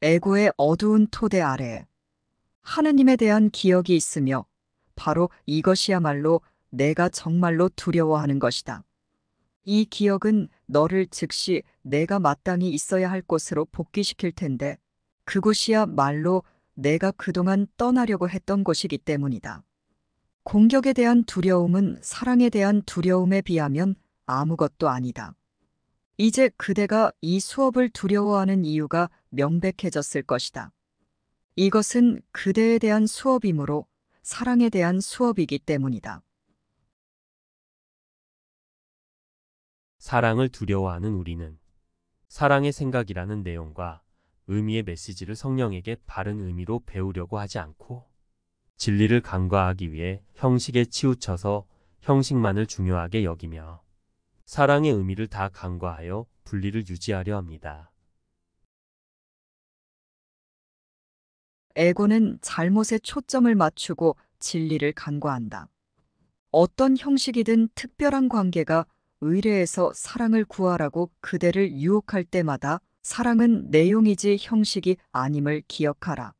애고의 어두운 토대 아래에 하느님에 대한 기억이 있으며 바로 이것이야말로 내가 정말로 두려워하는 것이다. 이 기억은 너를 즉시 내가 마땅히 있어야 할 곳으로 복귀시킬 텐데 그곳이야말로 내가 그동안 떠나려고 했던 곳이기 때문이다. 공격에 대한 두려움은 사랑에 대한 두려움에 비하면 아무것도 아니다. 이제 그대가 이 수업을 두려워하는 이유가 명백해졌을 것이다. 이것은 그대에 대한 수업이므로 사랑에 대한 수업이기 때문이다. 사랑을 두려워하는 우리는 사랑의 생각이라는 내용과 의미의 메시지를 성령에게 바른 의미로 배우려고 하지 않고 진리를 간과하기 위해 형식에 치우쳐서 형식만을 중요하게 여기며 사랑의 의미를 다 간과하여 분리를 유지하려 합니다. 애고는 잘못에 초점을 맞추고 진리를 간과한다. 어떤 형식이든 특별한 관계가 의뢰해서 사랑을 구하라고 그대를 유혹할 때마다 사랑은 내용이지 형식이 아님을 기억하라.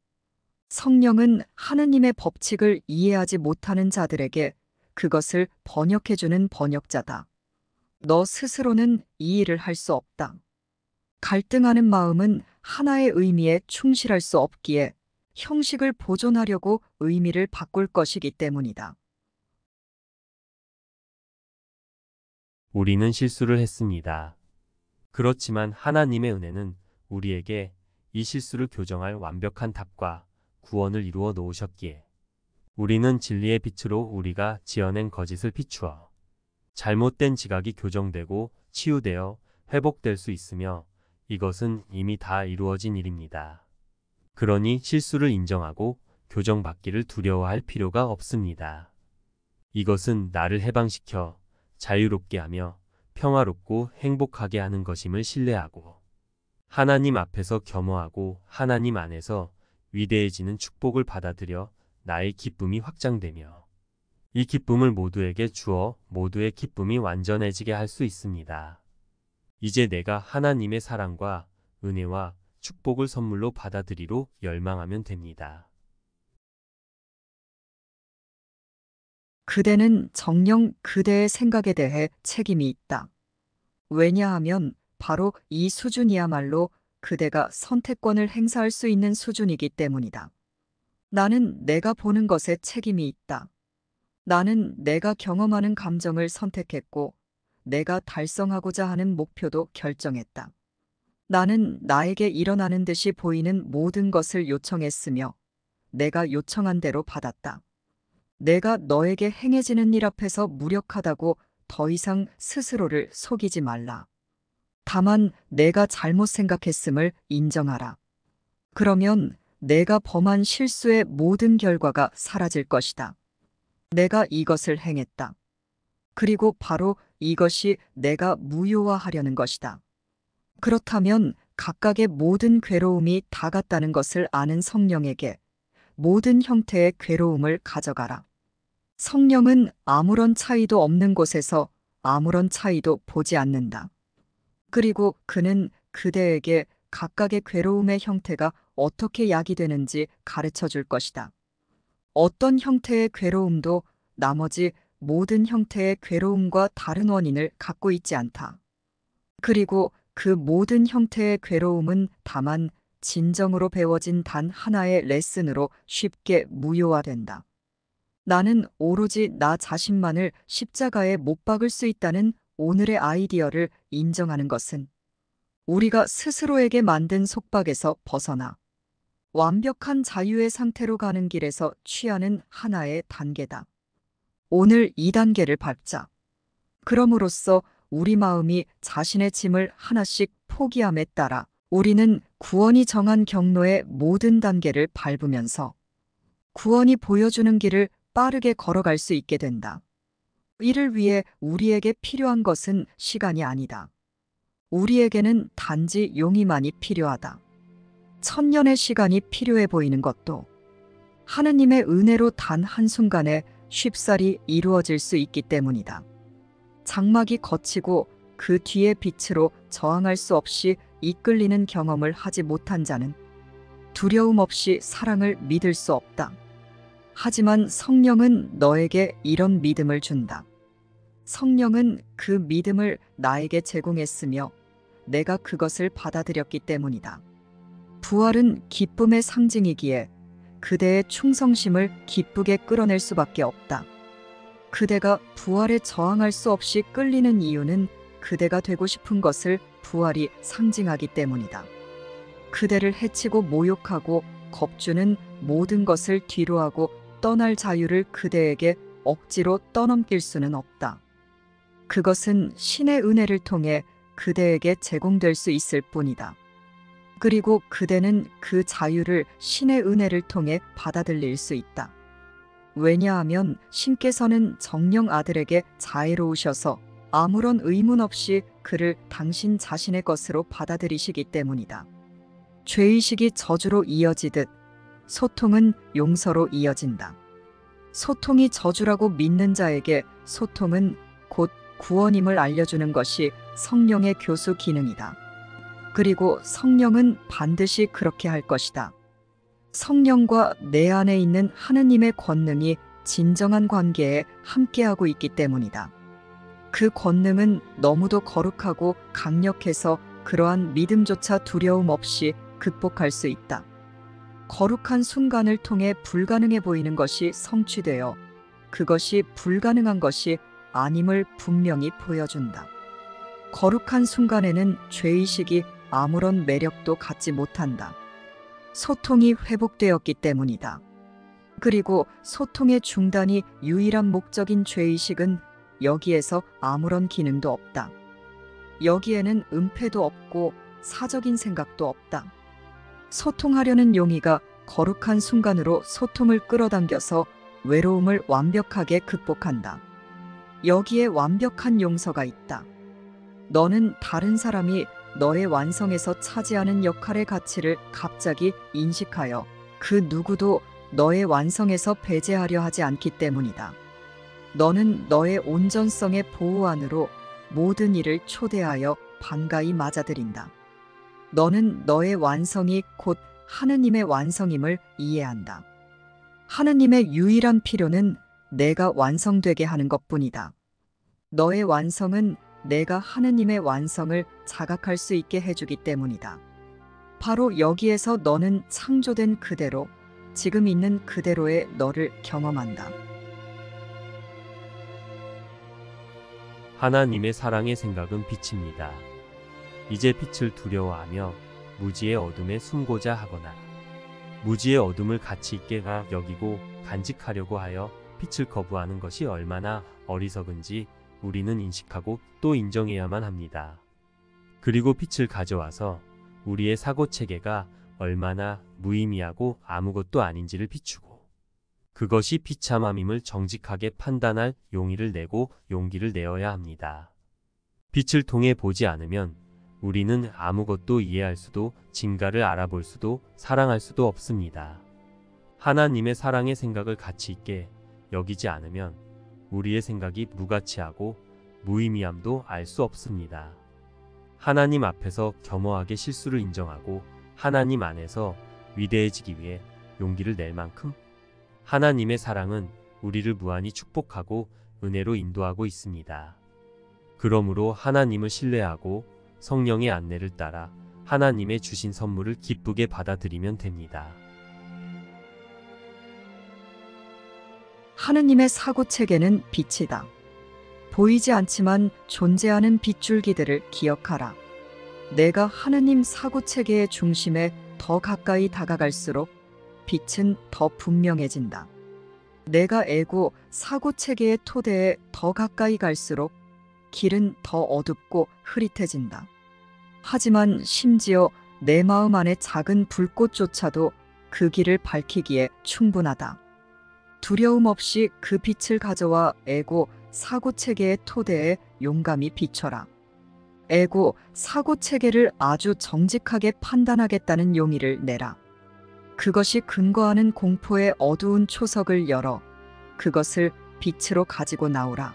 성령은 하느님의 법칙을 이해하지 못하는 자들에게 그것을 번역해주는 번역자다. 너 스스로는 이 일을 할 수 없다. 갈등하는 마음은 하나의 의미에 충실할 수 없기에 형식을 보존하려고 의미를 바꿀 것이기 때문이다. 우리는 실수를 했습니다. 그렇지만 하나님의 은혜는 우리에게 이 실수를 교정할 완벽한 답과 구원을 이루어 놓으셨기에 우리는 진리의 빛으로 우리가 지어낸 거짓을 비추어 잘못된 지각이 교정되고 치유되어 회복될 수 있으며 이것은 이미 다 이루어진 일입니다. 그러니 실수를 인정하고 교정받기를 두려워할 필요가 없습니다. 이것은 나를 해방시켜 자유롭게 하며 평화롭고 행복하게 하는 것임을 신뢰하고 하나님 앞에서 겸허하고 하나님 안에서 위대해지는 축복을 받아들여 나의 기쁨이 확장되며 이 기쁨을 모두에게 주어 모두의 기쁨이 완전해지게 할 수 있습니다. 이제 내가 하나님의 사랑과 은혜와 축복을 선물로 받아들이로 열망하면 됩니다. 그대는 정녕 그대의 생각에 대해 책임이 있다. 왜냐하면 바로 이 수준이야말로 그대가 선택권을 행사할 수 있는 수준이기 때문이다. 나는 내가 보는 것에 책임이 있다. 나는 내가 경험하는 감정을 선택했고 내가 달성하고자 하는 목표도 결정했다. 나는 나에게 일어나는 듯이 보이는 모든 것을 요청했으며 내가 요청한 대로 받았다. 내가 너에게 행해지는 일 앞에서 무력하다고 더 이상 스스로를 속이지 말라. 다만 내가 잘못 생각했음을 인정하라. 그러면 내가 범한 실수의 모든 결과가 사라질 것이다. 내가 이것을 행했다. 그리고 바로 이것이 내가 무효화하려는 것이다. 그렇다면 각각의 모든 괴로움이 다 같다는 것을 아는 성령에게 모든 형태의 괴로움을 가져가라. 성령은 아무런 차이도 없는 곳에서 아무런 차이도 보지 않는다. 그리고 그는 그대에게 각각의 괴로움의 형태가 어떻게 야기되는지 가르쳐 줄 것이다. 어떤 형태의 괴로움도 나머지 모든 형태의 괴로움과 다른 원인을 갖고 있지 않다. 그리고 그 모든 형태의 괴로움은 다만 진정으로 배워진 단 하나의 레슨으로 쉽게 무효화된다. 나는 오로지 나 자신만을 십자가에 못 박을 수 있다는 오늘의 아이디어를 인정하는 것은 우리가 스스로에게 만든 속박에서 벗어나 완벽한 자유의 상태로 가는 길에서 취하는 하나의 단계다. 오늘 이 단계를 밟자. 그럼으로써 우리 마음이 자신의 짐을 하나씩 포기함에 따라 우리는 구원이 정한 경로의 모든 단계를 밟으면서 구원이 보여주는 길을 빠르게 걸어갈 수 있게 된다. 이를 위해 우리에게 필요한 것은 시간이 아니다. 우리에게는 단지 용의만이 필요하다. 천년의 시간이 필요해 보이는 것도 하느님의 은혜로 단 한순간에 쉽사리 이루어질 수 있기 때문이다. 장막이 거치고 그 뒤의 빛으로 저항할 수 없이 이끌리는 경험을 하지 못한 자는 두려움 없이 사랑을 믿을 수 없다. 하지만 성령은 너에게 이런 믿음을 준다. 성령은 그 믿음을 나에게 제공했으며 내가 그것을 받아들였기 때문이다. 부활은 기쁨의 상징이기에 그대의 충성심을 기쁘게 끌어낼 수밖에 없다. 그대가 부활에 저항할 수 없이 끌리는 이유는 그대가 되고 싶은 것을 부활이 상징하기 때문이다. 그대를 해치고 모욕하고 겁주는 모든 것을 뒤로하고 떠날 자유를 그대에게 억지로 떠넘길 수는 없다. 그것은 신의 은혜를 통해 그대에게 제공될 수 있을 뿐이다. 그리고 그대는 그 자유를 신의 은혜를 통해 받아들일 수 있다. 왜냐하면 신께서는 정령 아들에게 자애로우셔서 아무런 의문 없이 그를 당신 자신의 것으로 받아들이시기 때문이다. 죄의식이 저주로 이어지듯 소통은 용서로 이어진다. 소통이 저주라고 믿는 자에게 소통은 곧 구원임을 알려주는 것이 성령의 교수 기능이다. 그리고 성령은 반드시 그렇게 할 것이다. 성령과 내 안에 있는 하느님의 권능이 진정한 관계에 함께하고 있기 때문이다. 그 권능은 너무도 거룩하고 강력해서 그러한 믿음조차 두려움 없이 극복할 수 있다. 거룩한 순간을 통해 불가능해 보이는 것이 성취되어 그것이 불가능한 것이 아님을 분명히 보여준다. 거룩한 순간에는 죄의식이 아무런 매력도 갖지 못한다. 소통이 회복되었기 때문이다. 그리고 소통의 중단이 유일한 목적인 죄의식은 여기에서 아무런 기능도 없다. 여기에는 은폐도 없고 사적인 생각도 없다. 소통하려는 용의가 거룩한 순간으로 소통을 끌어당겨서 외로움을 완벽하게 극복한다. 여기에 완벽한 용서가 있다. 너는 다른 사람이 너의 완성에서 차지하는 역할의 가치를 갑자기 인식하여 그 누구도 너의 완성에서 배제하려 하지 않기 때문이다. 너는 너의 온전성의 보호 안으로 모든 일을 초대하여 반가이 맞아들인다. 너는 너의 완성이 곧 하느님의 완성임을 이해한다. 하느님의 유일한 필요는 내가 완성되게 하는 것뿐이다. 너의 완성은 내가 하느님의 완성을 자각할 수 있게 해주기 때문이다. 바로 여기에서 너는 창조된 그대로, 지금 있는 그대로의 너를 경험한다. 하나님의 사랑의 생각은 빛입니다. 이제 빛을 두려워하며 무지의 어둠에 숨고자 하거나 무지의 어둠을 가치 있게 여기고 간직하려고 하여 빛을 거부하는 것이 얼마나 어리석은지 우리는 인식하고 또 인정해야만 합니다. 그리고 빛을 가져와서 우리의 사고체계가 얼마나 무의미하고 아무것도 아닌지를 비추고 그것이 비참함임을 정직하게 판단할 용의를 내고 용기를 내어야 합니다. 빛을 통해 보지 않으면 우리는 아무것도 이해할 수도 진가를 알아볼 수도 사랑할 수도 없습니다. 하나님의 사랑의 생각을 가치 있게 여기지 않으면 우리의 생각이 무가치하고 무의미함도 알 수 없습니다. 하나님 앞에서 겸허하게 실수를 인정하고 하나님 안에서 위대해지기 위해 용기를 낼 만큼 하나님의 사랑은 우리를 무한히 축복하고 은혜로 인도하고 있습니다. 그러므로 하나님을 신뢰하고 성령의 안내를 따라 하나님의 주신 선물을 기쁘게 받아들이면 됩니다. 하느님의 사고체계는 빛이다. 보이지 않지만 존재하는 빗줄기들을 기억하라. 내가 하느님 사고체계의 중심에 더 가까이 다가갈수록 빛은 더 분명해진다. 내가 에고 사고체계의 토대에 더 가까이 갈수록 길은 더 어둡고 흐릿해진다. 하지만 심지어 내 마음 안의 작은 불꽃조차도 그 길을 밝히기에 충분하다. 두려움 없이 그 빛을 가져와 에고 사고체계의 토대에 용감히 비춰라. 에고 사고체계를 아주 정직하게 판단하겠다는 용의를 내라. 그것이 근거하는 공포의 어두운 초석을 열어 그것을 빛으로 가지고 나오라.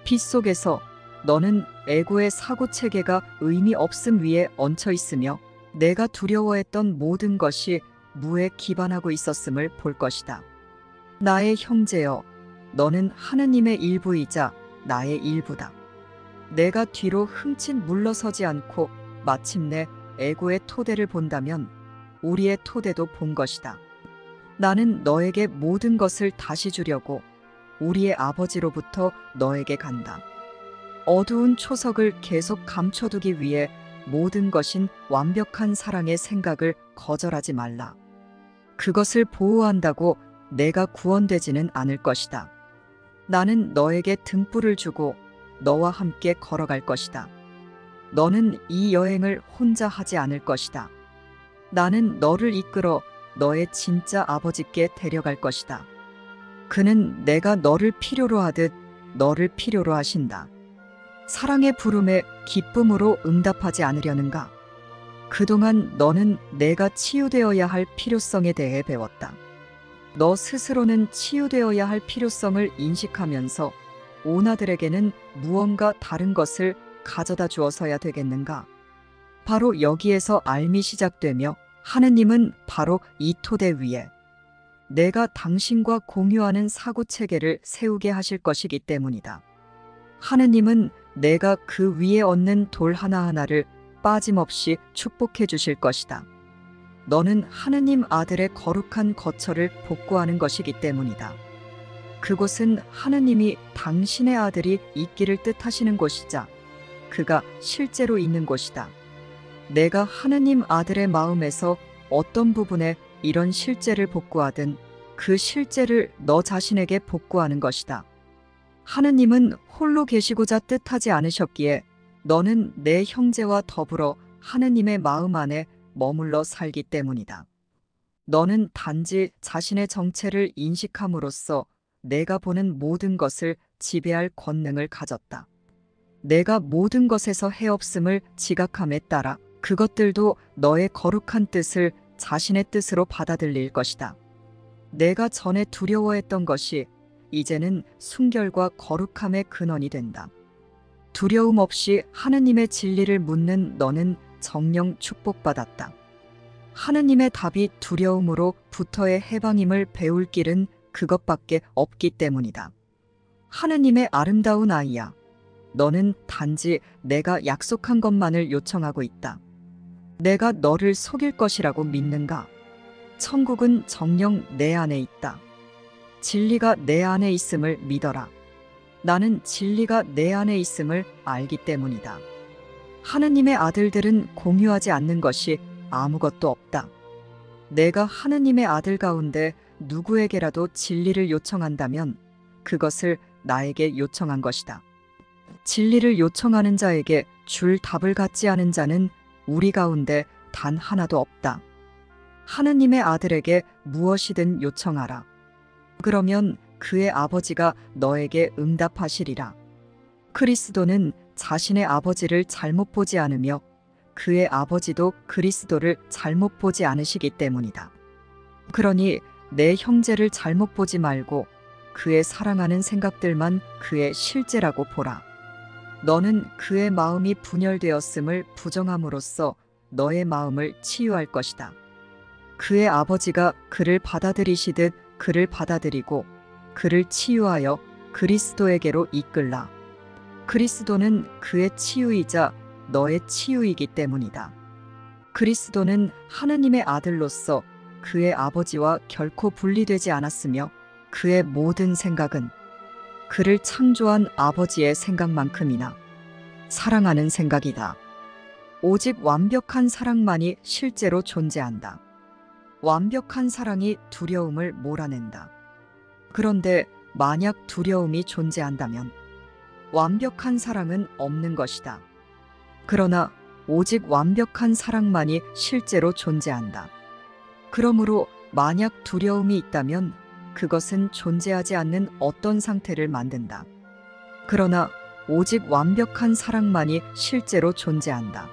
빛 속에서 너는 에고의 사고체계가 의미 없음 위에 얹혀 있으며 내가 두려워했던 모든 것이 무에 기반하고 있었음을 볼 것이다. 나의 형제여, 너는 하느님의 일부이자 나의 일부다. 내가 뒤로 흠칫 물러서지 않고 마침내 에고의 토대를 본다면 우리의 토대도 본 것이다. 나는 너에게 모든 것을 다시 주려고 우리의 아버지로부터 너에게 간다. 어두운 초석을 계속 감춰두기 위해 모든 것인 완벽한 사랑의 생각을 거절하지 말라. 그것을 보호한다고 내가 구원되지는 않을 것이다. 나는 너에게 등불을 주고 너와 함께 걸어갈 것이다. 너는 이 여행을 혼자 하지 않을 것이다. 나는 너를 이끌어 너의 진짜 아버지께 데려갈 것이다. 그는 내가 너를 필요로 하듯 너를 필요로 하신다. 사랑의 부름에 기쁨으로 응답하지 않으려는가? 그동안 너는 내가 치유되어야 할 필요성에 대해 배웠다. 너 스스로는 치유되어야 할 필요성을 인식하면서 오나들에게는 무언가 다른 것을 가져다 주어서야 되겠는가? 바로 여기에서 앓음이 시작되며 하느님은 바로 이 토대 위에 내가 당신과 공유하는 사고체계를 세우게 하실 것이기 때문이다. 하느님은 내가 그 위에 얹는 돌 하나하나를 빠짐없이 축복해 주실 것이다. 너는 하느님 아들의 거룩한 거처를 복구하는 것이기 때문이다. 그곳은 하느님이 당신의 아들이 있기를 뜻하시는 곳이자 그가 실제로 있는 곳이다. 내가 하느님 아들의 마음에서 어떤 부분에 이런 실제를 복구하든 그 실제를 너 자신에게 복구하는 것이다. 하느님은 홀로 계시고자 뜻하지 않으셨기에 너는 내 형제와 더불어 하느님의 마음 안에 머물러 살기 때문이다. 너는 단지 자신의 정체를 인식함으로써 내가 보는 모든 것을 지배할 권능을 가졌다. 내가 모든 것에서 해없음을 지각함에 따라 그것들도 너의 거룩한 뜻을 자신의 뜻으로 받아들일 것이다. 내가 전에 두려워했던 것이 이제는 순결과 거룩함의 근원이 된다. 두려움 없이 하느님의 진리를 묻는 너는 정령 축복받았다. 하느님의 답이 두려움으로 부터의 해방임을 배울 길은 그것밖에 없기 때문이다. 하느님의 아름다운 아이야, 너는 단지 내가 약속한 것만을 요청하고 있다. 내가 너를 속일 것이라고 믿는가? 천국은 정녕 내 안에 있다. 진리가 내 안에 있음을 믿어라. 나는 진리가 내 안에 있음을 알기 때문이다. 하느님의 아들들은 공유하지 않는 것이 아무것도 없다. 내가 하느님의 아들 가운데 누구에게라도 진리를 요청한다면 그것을 나에게 요청한 것이다. 진리를 요청하는 자에게 줄 답을 갖지 않은 자는 우리 가운데 단 하나도 없다. 하느님의 아들에게 무엇이든 요청하라. 그러면 그의 아버지가 너에게 응답하시리라. 그리스도는 자신의 아버지를 잘못 보지 않으며 그의 아버지도 그리스도를 잘못 보지 않으시기 때문이다. 그러니 내 형제를 잘못 보지 말고 그의 사랑하는 생각들만 그의 실제라고 보라. 너는 그의 마음이 분열되었음을 부정함으로써 너의 마음을 치유할 것이다. 그의 아버지가 그를 받아들이시듯 그를 받아들이고 그를 치유하여 그리스도에게로 이끌라. 그리스도는 그의 치유이자 너의 치유이기 때문이다. 그리스도는 하느님의 아들로서 그의 아버지와 결코 분리되지 않았으며 그의 모든 생각은 그를 창조한 아버지의 생각만큼이나 사랑하는 생각이다. 오직 완벽한 사랑만이 실제로 존재한다. 완벽한 사랑이 두려움을 몰아낸다. 그런데 만약 두려움이 존재한다면 완벽한 사랑은 없는 것이다. 그러나 오직 완벽한 사랑만이 실제로 존재한다. 그러므로 만약 두려움이 있다면 그것은 존재하지 않는 어떤 상태를 만든다. 그러나 오직 완벽한 사랑만이 실제로 존재한다.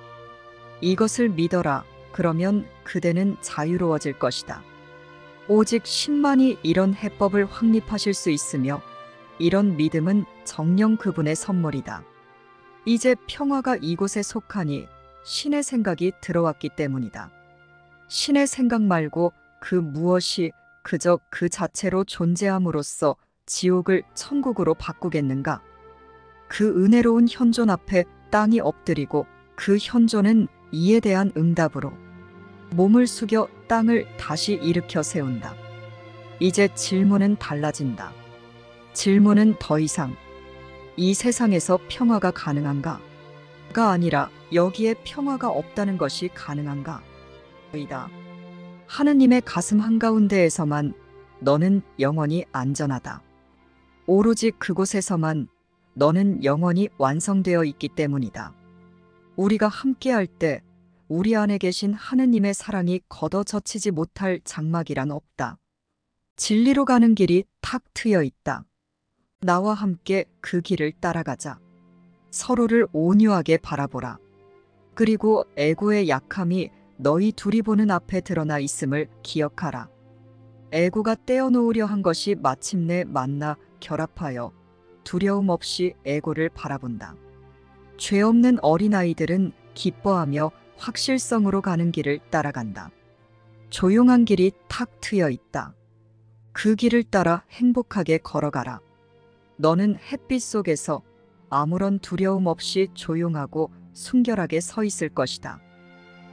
이것을 믿어라. 그러면 그대는 자유로워질 것이다. 오직 신만이 이런 해법을 확립하실 수 있으며 이런 믿음은 정녕 그분의 선물이다. 이제 평화가 이곳에 속하니 신의 생각이 들어왔기 때문이다. 신의 생각 말고 그 무엇이 그저 그 자체로 존재함으로써 지옥을 천국으로 바꾸겠는가? 그 은혜로운 현존 앞에 땅이 엎드리고 그 현존은 이에 대한 응답으로 몸을 숙여 땅을 다시 일으켜 세운다. 이제 질문은 달라진다. 질문은 더 이상 이 세상에서 평화가 가능한가? 가 아니라 여기에 평화가 없다는 것이 가능한가? 이다. 하느님의 가슴 한가운데에서만 너는 영원히 안전하다. 오로지 그곳에서만 너는 영원히 완성되어 있기 때문이다. 우리가 함께할 때 우리 안에 계신 하느님의 사랑이 걷어젖히지 못할 장막이란 없다. 진리로 가는 길이 탁 트여 있다. 나와 함께 그 길을 따라가자. 서로를 온유하게 바라보라. 그리고 에고의 약함이 너희 둘이 보는 앞에 드러나 있음을 기억하라. 에고가 떼어놓으려 한 것이 마침내 만나 결합하여 두려움 없이 에고를 바라본다. 죄 없는 어린아이들은 기뻐하며 확실성으로 가는 길을 따라간다. 조용한 길이 탁 트여 있다. 그 길을 따라 행복하게 걸어가라. 너는 햇빛 속에서 아무런 두려움 없이 조용하고 순결하게 서 있을 것이다.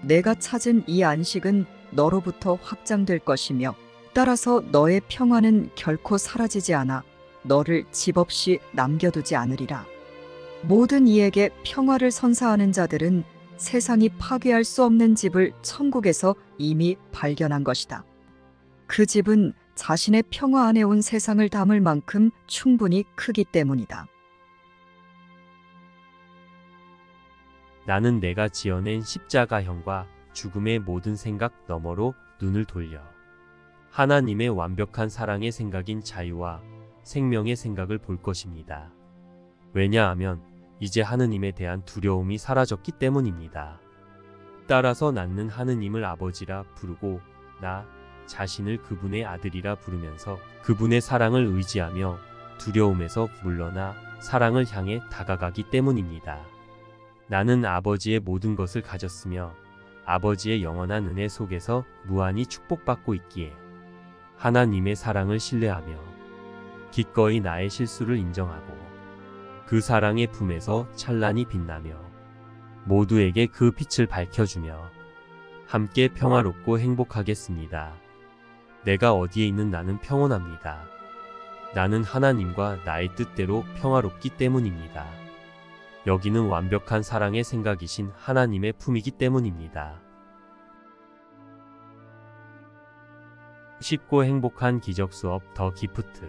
내가 찾은 이 안식은 너로부터 확장될 것이며 따라서 너의 평화는 결코 사라지지 않아 너를 집 없이 남겨두지 않으리라. 모든 이에게 평화를 선사하는 자들은 세상이 파괴할 수 없는 집을 천국에서 이미 발견한 것이다. 그 집은 자신의 평화 안에 온 세상을 담을 만큼 충분히 크기 때문이다. 나는 내가 지어낸 십자가형과 죽음의 모든 생각 너머로 눈을 돌려 하나님의 완벽한 사랑의 생각인 자유와 생명의 생각을 볼 것입니다. 왜냐하면 이제 하느님에 대한 두려움이 사라졌기 때문입니다. 따라서 나는 하느님을 아버지라 부르고 나 자신을 그분의 아들이라 부르면서 그분의 사랑을 의지하며 두려움에서 물러나 사랑을 향해 다가가기 때문입니다. 나는 아버지의 모든 것을 가졌으며 아버지의 영원한 은혜 속에서 무한히 축복받고 있기에 하나님의 사랑을 신뢰하며 기꺼이 나의 실수를 인정하고 그 사랑의 품에서 찬란히 빛나며 모두에게 그 빛을 밝혀주며 함께 평화롭고 행복하겠습니다. 내가 어디에 있는 나는 평온합니다. 나는 하나님과 나의 뜻대로 평화롭기 때문입니다. 여기는 완벽한 사랑의 생각이신 하나님의 품이기 때문입니다. 쉽고 행복한 기적 수업 더 기프트